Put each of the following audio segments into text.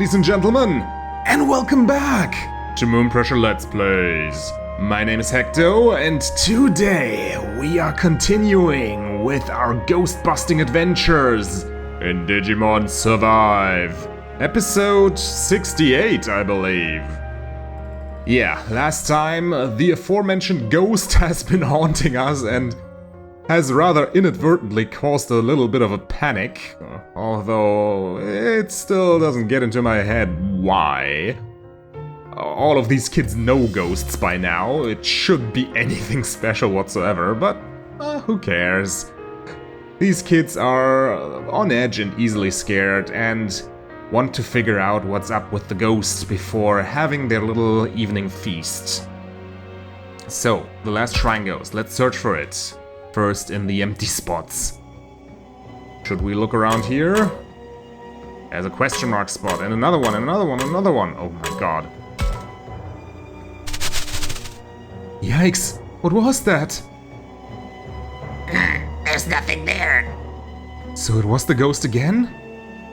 ladies and gentlemen, and welcome back to Moonpressure Let's Plays. My name is Hecto, and today we are continuing with our ghost-busting adventures in Digimon Survive. Episode 68, I believe. Yeah, last time the aforementioned ghost has been haunting us and has rather inadvertently caused a little bit of a panic, although it still doesn't get into my head why. All of these kids know ghosts by now, it shouldn't be anything special whatsoever, but who cares? These kids are on edge and easily scared and want to figure out what's up with the ghost before having their little evening feast. So, the last shrine ghost, let's search for it. First in the empty spots. Should we look around here? There's a question mark spot, and another one, and another one, and another one. Oh my god. Yikes, what was that? There's nothing there. So it was the ghost again?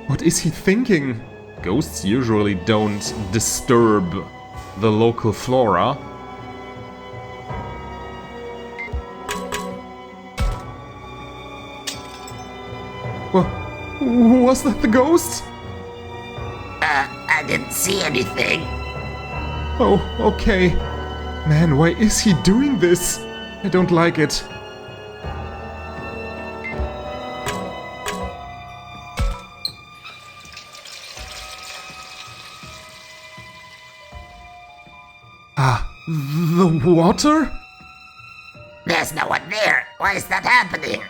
What is he thinking? Ghosts usually don't disturb the local flora. Was that the ghost? I didn't see anything. Oh, okay. Man, why is he doing this? I don't like it. The water? There's no one there. Why is that happening?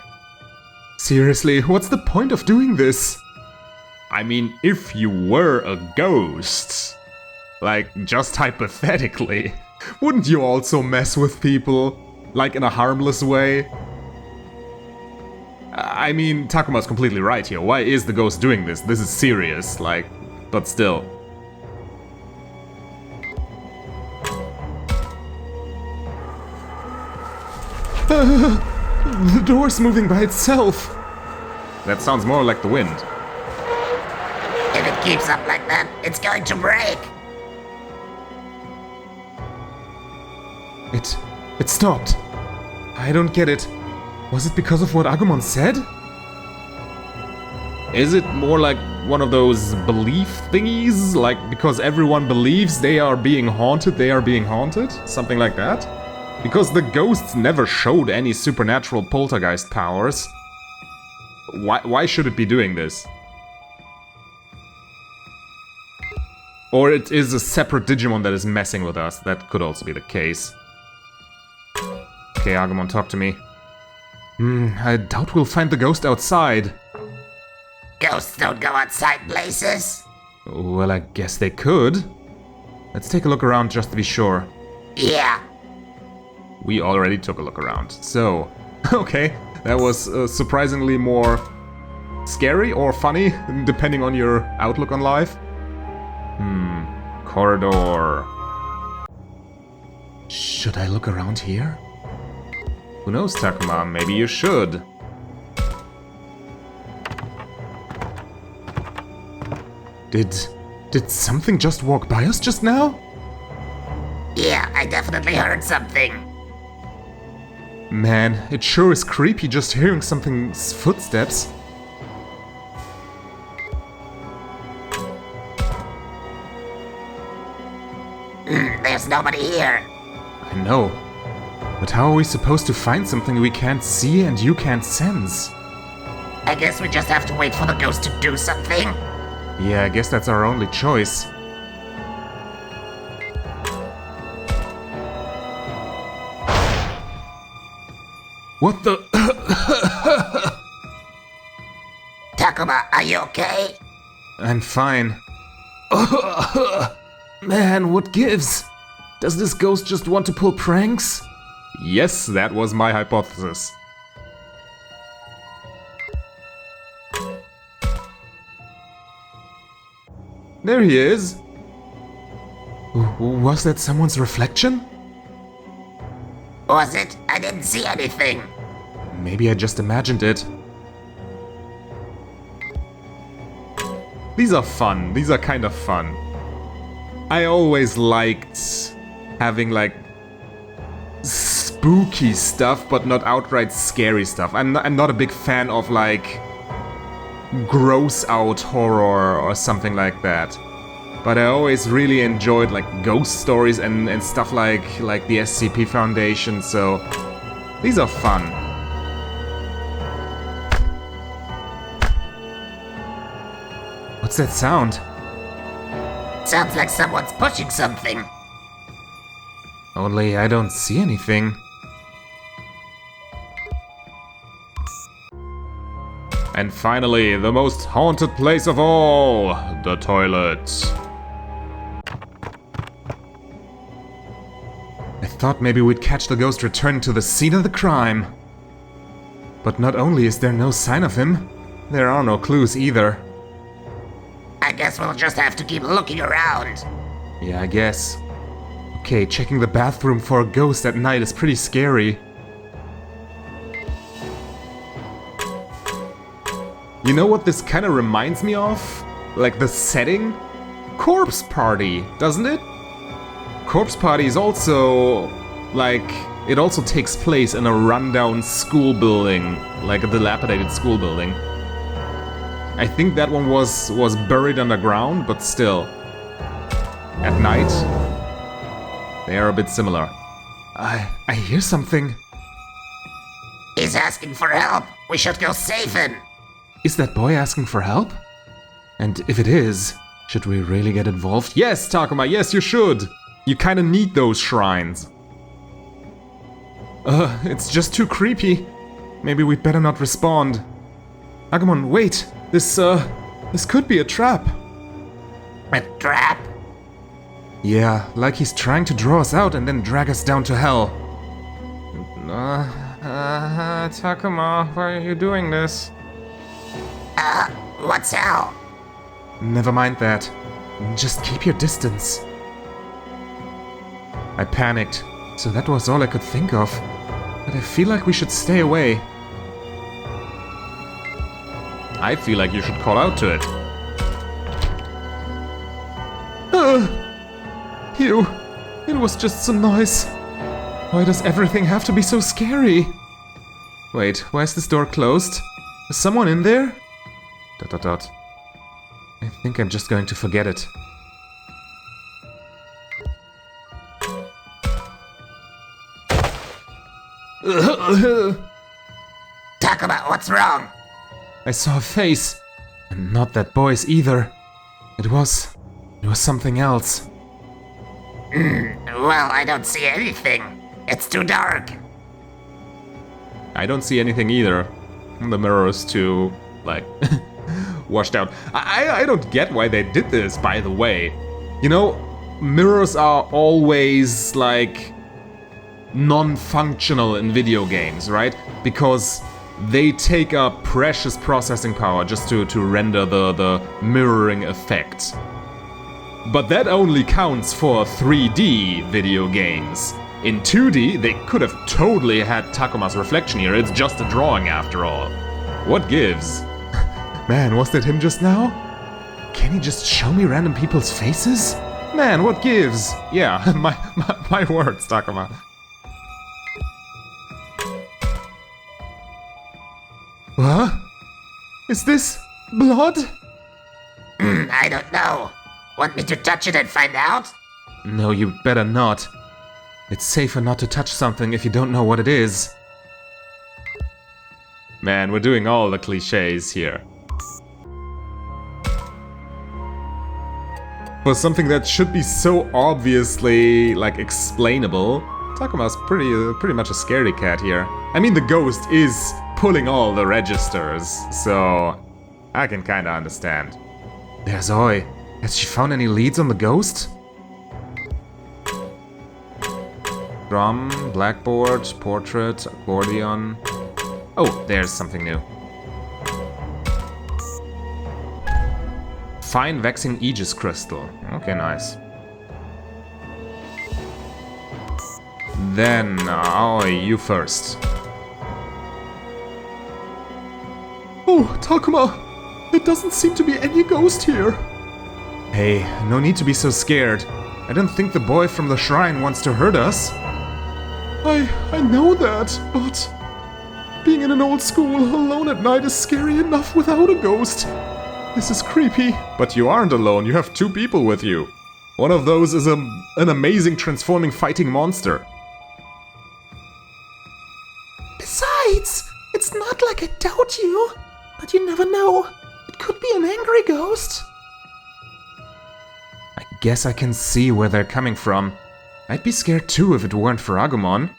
Seriously, what's the point of doing this? I mean, if you were a ghost, like, just hypothetically, wouldn't you also mess with people, like in a harmless way? I mean, Takuma's completely right here. Why is the ghost doing this? This is serious, like, but still. The door's moving by itself. That sounds more like the wind. If it keeps up like that, it's going to break. It stopped. I don't get it. Was it because of what Agumon said? Is it more like one of those belief thingies? Like, because everyone believes they are being haunted, they are being haunted? Something like that? Because the ghosts never showed any supernatural poltergeist powers. Why should it be doing this? Or it is a separate Digimon that is messing with us. That could also be the case. Okay, Agumon, talk to me. I doubt we'll find the ghost outside. Ghosts don't go outside places. Well, I guess they could. Let's take a look around just to be sure. Yeah. We already took a look around. So, okay, that was surprisingly more scary or funny, depending on your outlook on life. Corridor. Should I look around here? Who knows, Takuma? Maybe you should. Did something just walk by us just now? Yeah, I definitely heard something. Man, it sure is creepy just hearing something's footsteps. There's nobody here. I know. But how are we supposed to find something we can't see and you can't sense? I guess we just have to wait for the ghost to do something. Yeah, I guess that's our only choice. What the? Takuma, are you okay? I'm fine. Man, what gives? Does this ghost just want to pull pranks? Yes, that was my hypothesis. There he is. Was that someone's reflection? Was it? I didn't see anything. Maybe I just imagined it. These are fun. These are kind of fun. I always liked having like spooky stuff, but not outright scary stuff. I'm not a big fan of like gross out horror or something like that. But I always really enjoyed like ghost stories and stuff like the SCP Foundation, so these are fun. What's that sound? Sounds like someone's pushing something. Only I don't see anything. And finally, the most haunted place of all, the toilet. I thought maybe we'd catch the ghost returning to the scene of the crime. But not only is there no sign of him, there are no clues either. I guess we'll just have to keep looking around. Yeah, I guess. Okay, checking the bathroom for a ghost at night is pretty scary. You know what this kind of reminds me of? Like the setting? Corpse Party, doesn't it? Corpse Party is also, like, it also takes place in a rundown school building, like a dilapidated school building. I think that one was buried underground, but still. At night, they are a bit similar. I hear something. He's asking for help. We should go save him. Is that boy asking for help? And if it is, should we really get involved? Yes, Takuma, yes, you should. You kinda need those shrines. It's just too creepy. Maybe we'd better not respond. Agumon, wait. This could be a trap. A trap? Yeah, like he's trying to draw us out and then drag us down to hell. Takuma, why are you doing this? What's hell? Never mind that. Just keep your distance. I panicked, so that was all I could think of. But I feel like we should stay away. I feel like you should call out to it. It was just some noise. Why does everything have to be so scary? Wait, why is this door closed? Is someone in there? ... I think I'm just going to forget it. Takuma, what's wrong? I saw a face, and not that boy's either. It was something else. Well, I don't see anything. It's too dark. I don't see anything either. The mirror is too, like, washed out. I don't get why they did this, by the way. You know, mirrors are always, like, non-functional in video games, right? Because they take up precious processing power just to render the mirroring effect. But that only counts for 3D video games. In 2D, they could have totally had Takuma's reflection here. It's just a drawing after all. What gives? Man, was that him just now? Can he just show me random people's faces? Man, what gives? Yeah, my words, Takuma. What? Is this blood? I don't know. Want me to touch it and find out? No, you better not. It's safer not to touch something if you don't know what it is. Man, we're doing all the cliches here. For something that should be so obviously, like, explainable, Takuma's pretty much a scaredy cat here. I mean, the ghost is pulling all the registers, so I can kinda understand. There's Aoi. Has she found any leads on the ghost? Drum, blackboard, portrait, accordion. Oh, there's something new. Fine waxing Aegis crystal. Okay, nice. Then, Aoi, you first. Oh, Takuma! There doesn't seem to be any ghost here. Hey, no need to be so scared. I don't think the boy from the shrine wants to hurt us. I know that, but being in an old school alone at night is scary enough without a ghost. This is creepy. But you aren't alone, you have 2 people with you. One of those is an amazing transforming fighting monster. Besides, it's not like I doubt you, but you never know. It could be an angry ghost. I guess I can see where they're coming from. I'd be scared too if it weren't for Agumon.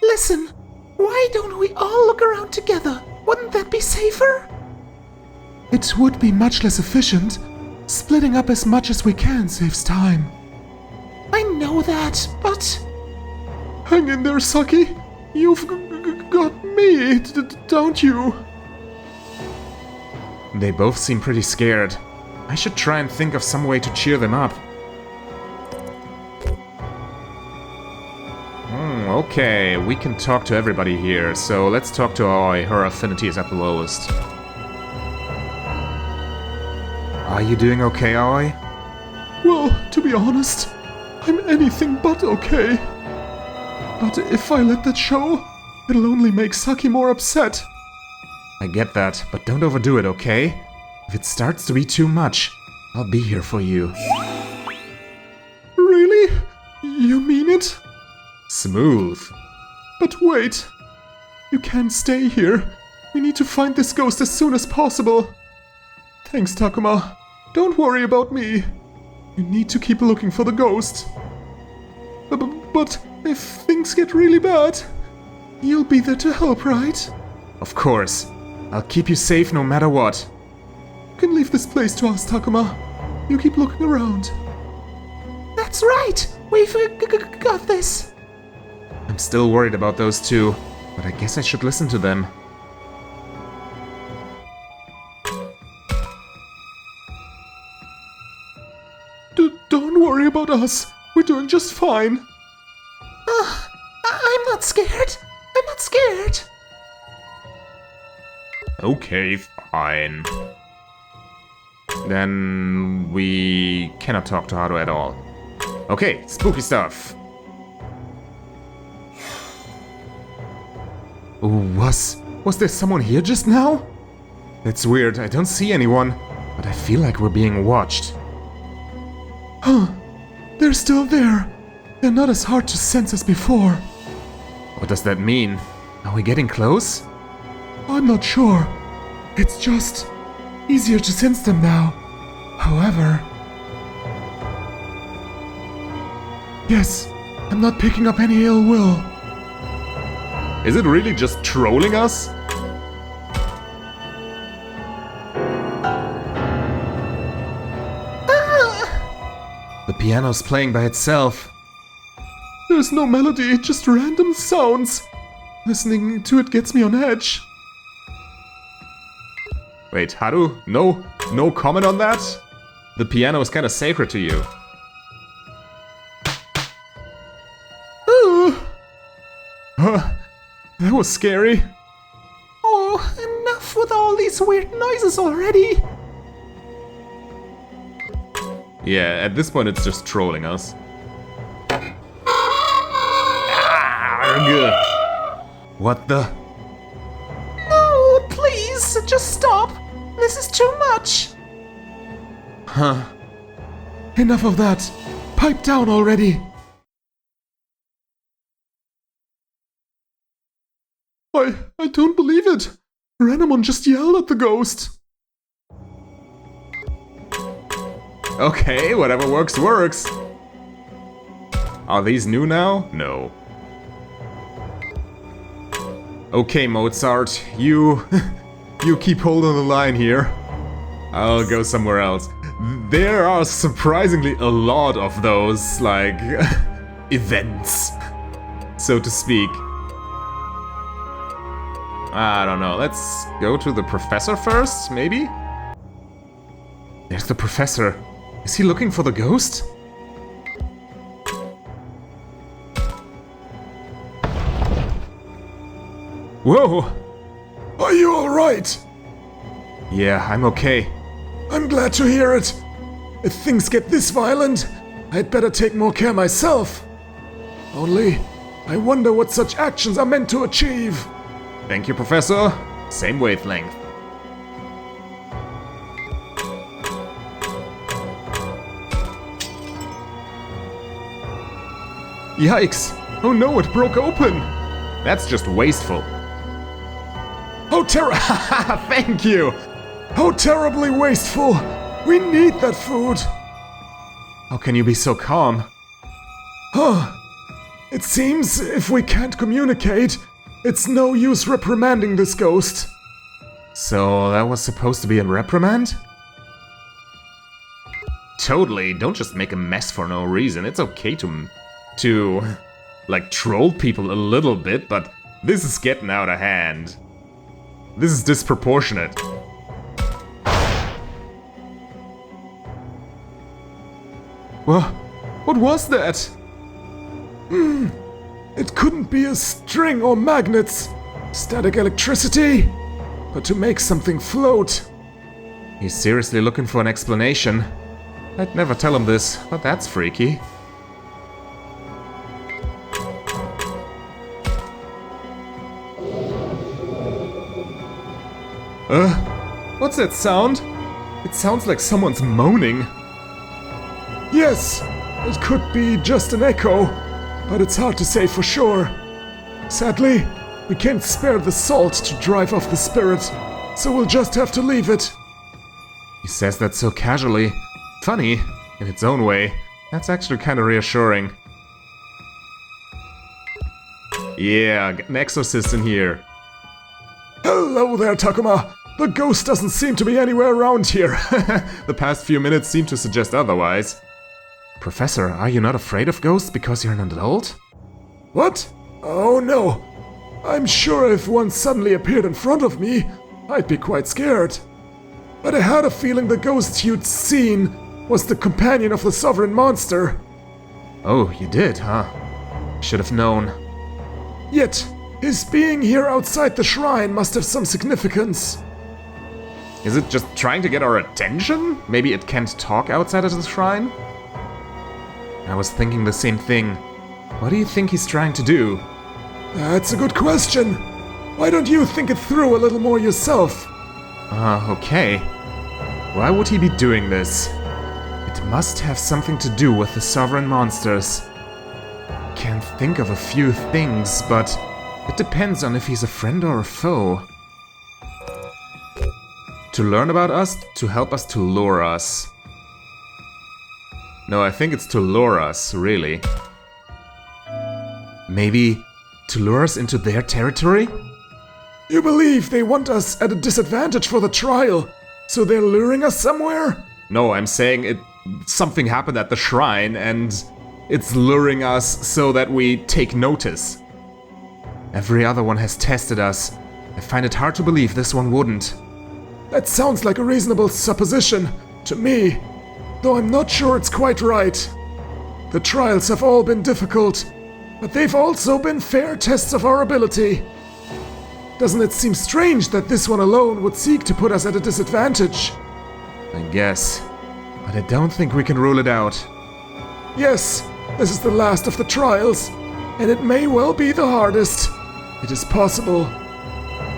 Listen, why don't we all look around together? Wouldn't that be safer? It would be much less efficient. Splitting up as much as we can saves time. I know that, but... Hang in there, Saki. You've got me, don't you? They both seem pretty scared. I should try and think of some way to cheer them up. Okay, we can talk to everybody here, so let's talk to Aoi. Her affinity is at the lowest. Are you doing okay, Aoi? Well, to be honest, I'm anything but okay. But if I let that show, it'll only make Saki more upset. I get that, but don't overdo it, okay? If it starts to be too much, I'll be here for you. Really? You mean it? Smooth. But wait. You can't stay here. We need to find this ghost as soon as possible. Thanks, Takuma. Don't worry about me. You need to keep looking for the ghost. But if things get really bad, you'll be there to help, right? Of course. I'll keep you safe no matter what. You can leave this place to us, Takuma. You keep looking around. That's right! We've got this! I'm still worried about those 2, but I guess I should listen to them. Don't worry about us. We're doing just fine. I'm not scared. I'm not scared. Okay, fine. Then we cannot talk to Haru at all. Okay, spooky stuff. Was there someone here just now? It's weird, I don't see anyone, but I feel like we're being watched. Huh, they're still there. They're not as hard to sense as before. What does that mean? Are we getting close? I'm not sure. It's just easier to sense them now. However... Yes, I'm not picking up any ill will. Is it really just trolling us? The piano's playing by itself. There's no melody, just random sounds. Listening to it gets me on edge. Wait, Haru? No comment on that? The piano is kinda sacred to you. That was scary. Oh, enough with all these weird noises already. Yeah, at this point it's just trolling us. What the? No, please, just stop. This is too much. Huh. Enough of that. Pipe down already. I don't believe it. Renamon just yelled at the ghost. Okay, whatever works, works. Are these new now? No. Okay, Mozart, you keep holding the line here. I'll go somewhere else. There are surprisingly a lot of those, like, events, so to speak. I don't know, let's go to the professor first, maybe? There's the professor. Is he looking for the ghost? Whoa! Are you alright? Yeah, I'm okay. I'm glad to hear it. If things get this violent, I'd better take more care myself. Only, I wonder what such actions are meant to achieve. Thank you, Professor. Same wavelength. Yikes! Oh no, it broke open! That's just wasteful. Oh, Thank you! How terribly wasteful! We need that food! How can you be so calm? It seems if we can't communicate, it's no use reprimanding this ghost. So that was supposed to be a reprimand? Totally, don't just make a mess for no reason. It's okay to like troll people a little bit, but this is getting out of hand. This is disproportionate. What was that? It couldn't be a string or magnets, static electricity, but to make something float. He's seriously looking for an explanation. I'd never tell him this, but that's freaky. What's that sound? It sounds like someone's moaning. Yes, it could be just an echo, but it's hard to say for sure. Sadly, we can't spare the salt to drive off the spirit, so we'll just have to leave it. He says that so casually. Funny, in its own way. That's actually kind of reassuring. Yeah, get an exorcist in here. Hello there, Takuma. The ghost doesn't seem to be anywhere around here. The past few minutes seem to suggest otherwise. Professor, are you not afraid of ghosts because you're an adult? What? Oh no. I'm sure if one suddenly appeared in front of me, I'd be quite scared. But I had a feeling the ghost you'd seen was the companion of the sovereign monster. Oh, you did, huh? Should have known. Yet, his being here outside the shrine must have some significance. Is it just trying to get our attention? Maybe it can't talk outside of the shrine? I was thinking the same thing. What do you think he's trying to do? That's a good question. Why don't you think it through a little more yourself? Okay. Why would he be doing this? It must have something to do with the sovereign monsters. Can't think of a few things, but it depends on if he's a friend or a foe. To learn about us, to help us, to lure us. No, I think it's to lure us, really. Maybe to lure us into their territory? You believe they want us at a disadvantage for the trial, so they're luring us somewhere? No, I'm saying something happened at the shrine and it's luring us so that we take notice. Every other one has tested us. I find it hard to believe this one wouldn't. That sounds like a reasonable supposition, to me, though I'm not sure it's quite right. The trials have all been difficult, but they've also been fair tests of our ability. Doesn't it seem strange that this one alone would seek to put us at a disadvantage? I guess, but I don't think we can rule it out. Yes, this is the last of the trials, and it may well be the hardest. It is possible.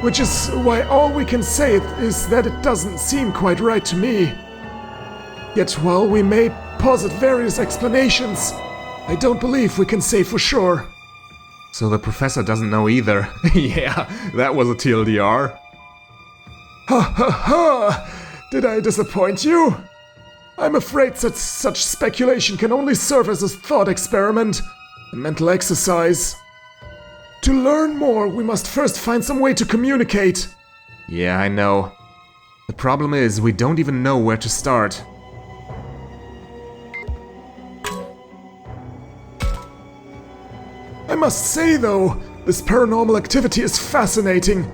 Which is why all we can say is that it doesn't seem quite right to me. Yet while we may posit various explanations, I don't believe we can say for sure. So the professor doesn't know either. Yeah, that was a TLDR. Ha ha ha! Did I disappoint you? I'm afraid that such speculation can only serve as a thought experiment, a mental exercise. To learn more, we must first find some way to communicate. Yeah, I know. The problem is, we don't even know where to start. I must say, though, this paranormal activity is fascinating.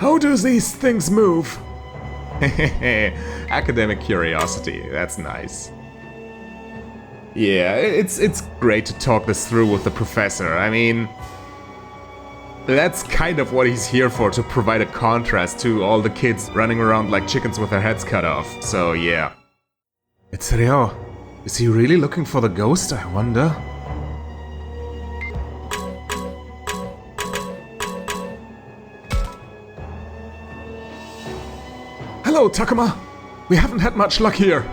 How do these things move? Academic curiosity, that's nice. Yeah, it's great to talk this through with the professor. I mean, That's kind of what he's here for, to provide a contrast to all the kids running around like chickens with their heads cut off. So yeah. It's Ryo. Is he really looking for the ghost, I wonder? Hello, Takuma. We haven't had much luck here.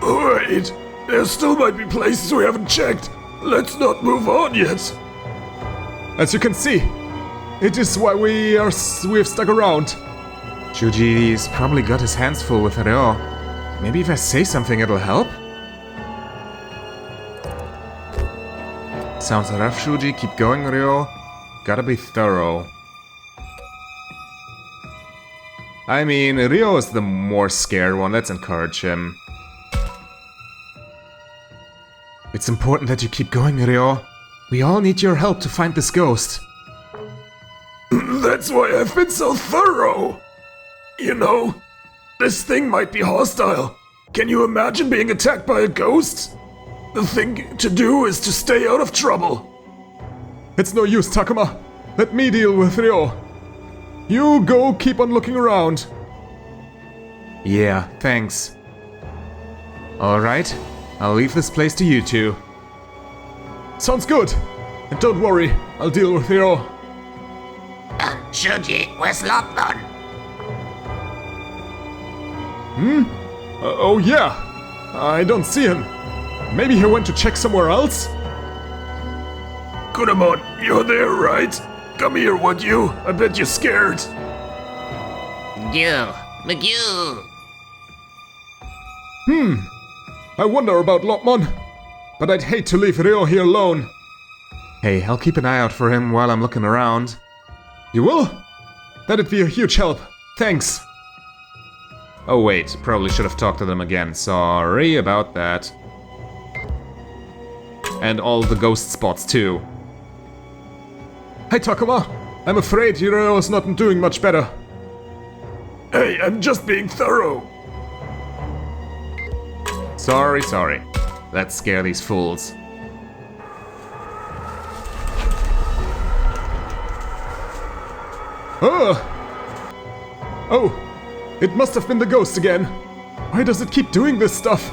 Wait, there still might be places we haven't checked. Let's not move on yet. As you can see, it is why we've stuck around. Shuji's probably got his hands full with Ryo. Maybe if I say something it'll help? Sounds rough, Shuji. Keep going, Ryo. Gotta be thorough. I mean, Ryo is the more scared one. Let's encourage him. It's important that you keep going, Ryo. We all need your help to find this ghost. That's why I've been so thorough. You know, this thing might be hostile. Can you imagine being attacked by a ghost? The thing to do is to stay out of trouble. It's no use, Takuma. Let me deal with Ryo. You go keep on looking around. Yeah, thanks. Alright, I'll leave this place to you two. Sounds good. And don't worry, I'll deal with Ryo. Shuji, where's Lopman? Oh yeah. I don't see him. Maybe he went to check somewhere else? Kunamon, you're there, right? Come here, would you? I bet you're scared. McGew. I wonder about Lopman. But I'd hate to leave Ryo here alone. Hey, I'll keep an eye out for him while I'm looking around. You will? That'd be a huge help. Thanks. Oh wait, probably should have talked to them again. Sorry about that. And all the ghost spots too. Hi Takuma! I'm afraid Ryo is not doing much better. Hey, I'm just being thorough. Sorry. Let's scare these fools. Oh! It must have been the ghost again. Why does it keep doing this stuff?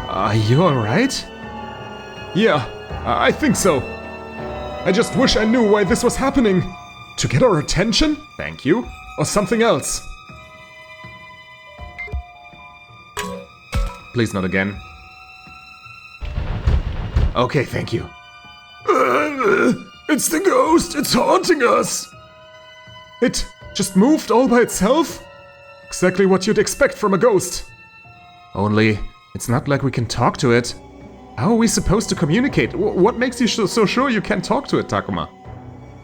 Are you alright? Yeah, I think so. I just wish I knew why this was happening. To get our attention? Thank you. Or something else. Please not again. Okay, thank you. It's the ghost. It's haunting us. It just moved all by itself? Exactly what you'd expect from a ghost. Only, it's not like we can talk to it. How are we supposed to communicate? What makes you so sure you can talk to it, Takuma?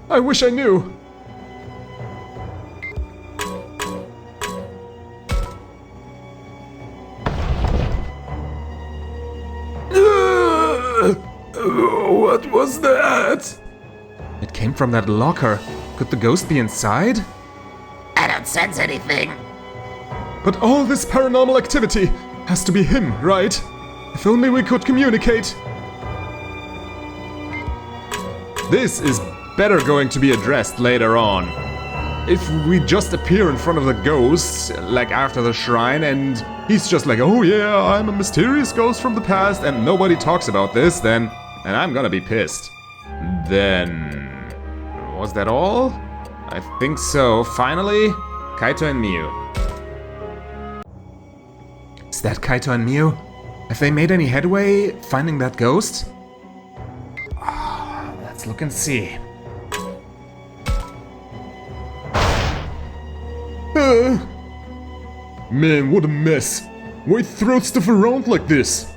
I wish I knew. What was that? It came from that locker. Could the ghost be inside? I don't sense anything. But all this paranormal activity has to be him, right? If only we could communicate. This is better going to be addressed later on. If we just appear in front of the ghost, like after the shrine, and he's just like, oh yeah, I'm a mysterious ghost from the past, and nobody talks about this, then I'm gonna be pissed. Then... was that all? I think so. Finally, Kaito and Miu. Is that Kaito and Miu? Have they made any headway finding that ghost? Let's look and see. Man, what a mess. Why throw stuff around like this?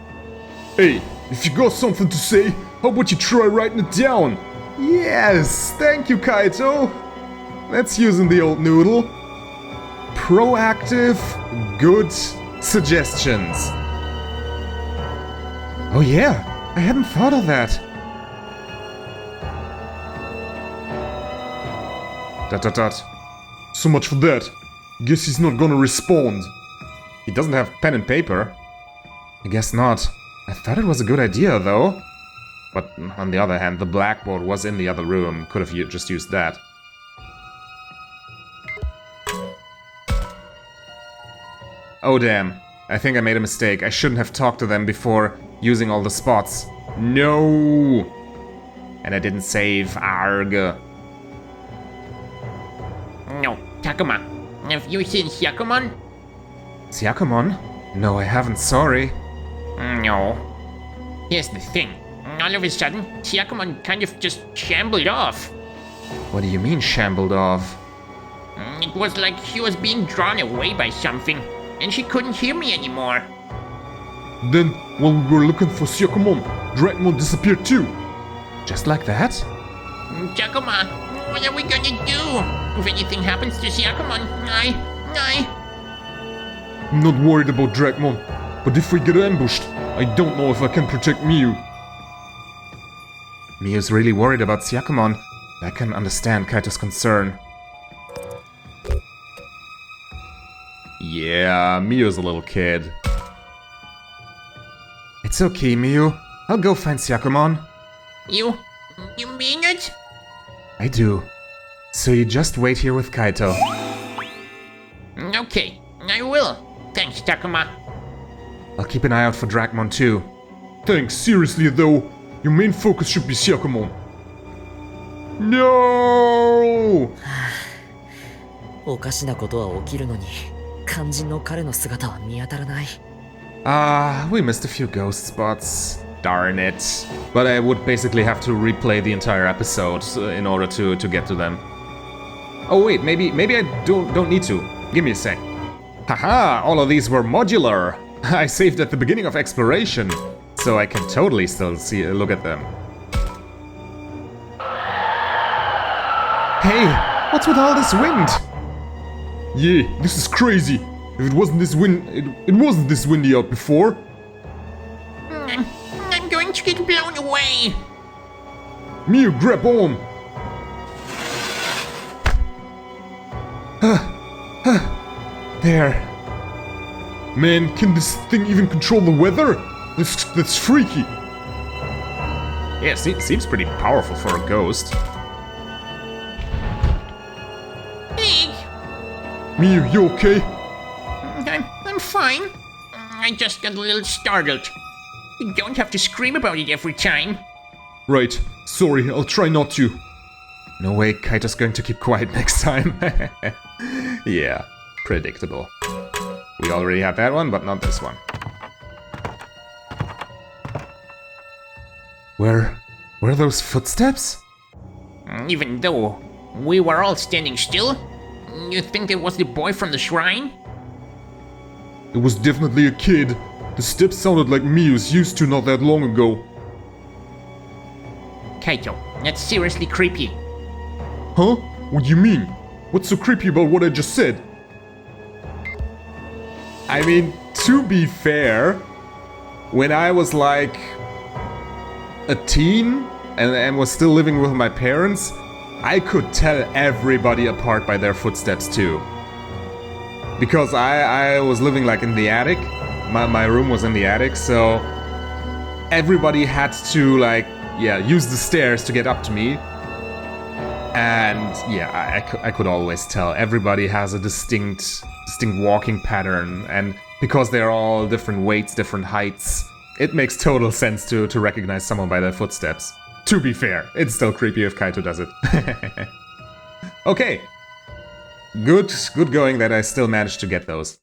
Hey, if you got something to say, how about you try writing it down? Yes, thank you, Kaito. That's using the old noodle. Proactive, good suggestions. Oh yeah, I hadn't thought of that. Dot. So much for that. Guess he's not gonna respond. He doesn't have pen and paper. I guess not. I thought it was a good idea, though. But on the other hand, the blackboard was in the other room. Could have just used that. Oh damn. I think I made a mistake. I shouldn't have talked to them before using all the spots. No! And I didn't save. Arg. No, Takuma. Have you seen Hyakumon? Syakumon? No, I haven't, sorry. No. Here's the thing. All of a sudden, Hyakumon kind of just shambled off. What do you mean, shambled off? It was like she was being drawn away by something, and she couldn't hear me anymore. Then, while we were looking for Syakumon, Dragmon disappeared too. Just like that? Takuma, what are we gonna do? If anything happens to Hyakumon, I'm not worried about Dragmon, but if we get ambushed, I don't know if I can protect Miu. Miu's really worried about Syakumon. I can understand Kaito's concern. Yeah, Miu's a little kid. It's okay, Miu. I'll go find Syakumon. You mean it? I do. So you just wait here with Kaito. Okay, I will. Thanks, Takuma. I'll keep an eye out for Dragmon too. Thanks, seriously though. Your main focus should be Syakumon. No! おかしなことは起きるのに肝心の彼の姿は見当たらない。 We missed a few ghost spots. Darn it. But I would basically have to replay the entire episode in order to get to them. Oh wait, maybe I don't need to. Give me a sec. Haha, all of these were modular. I saved at the beginning of exploration, so I can totally still look at them. Hey, what's with all this wind? Yeah, this is crazy. If it wasn't this it wasn't this windy out before. I'm going to get blown away. Miu, grab on. There. Man, can this thing even control the weather? That's freaky. Yeah, seems pretty powerful for a ghost. Hey, Miu, you okay? I'm fine. I just got a little startled. You don't have to scream about it every time. Right. Sorry, I'll try not to. No way Kaito's going to keep quiet next time. Yeah, predictable. We already had that one, but not this one. Where are those footsteps? Even though we were all standing still, you think it was the boy from the shrine? It was definitely a kid. The steps sounded like Miu's used to not that long ago. Kaito, that's seriously creepy. Huh? What do you mean? What's so creepy about what I just said? I mean, to be fair, when I was like a teen and was still living with my parents, I could tell everybody apart by their footsteps too. Because I was living like in the attic. My room was in the attic, so everybody had to like, yeah, use the stairs to get up to me. And yeah, I could always tell. Everybody has a distinct walking pattern, and because they're all different weights, different heights, it makes total sense to recognize someone by their footsteps. To be fair, it's still creepy if Kaito does it. Okay. Good going that I still managed to get those.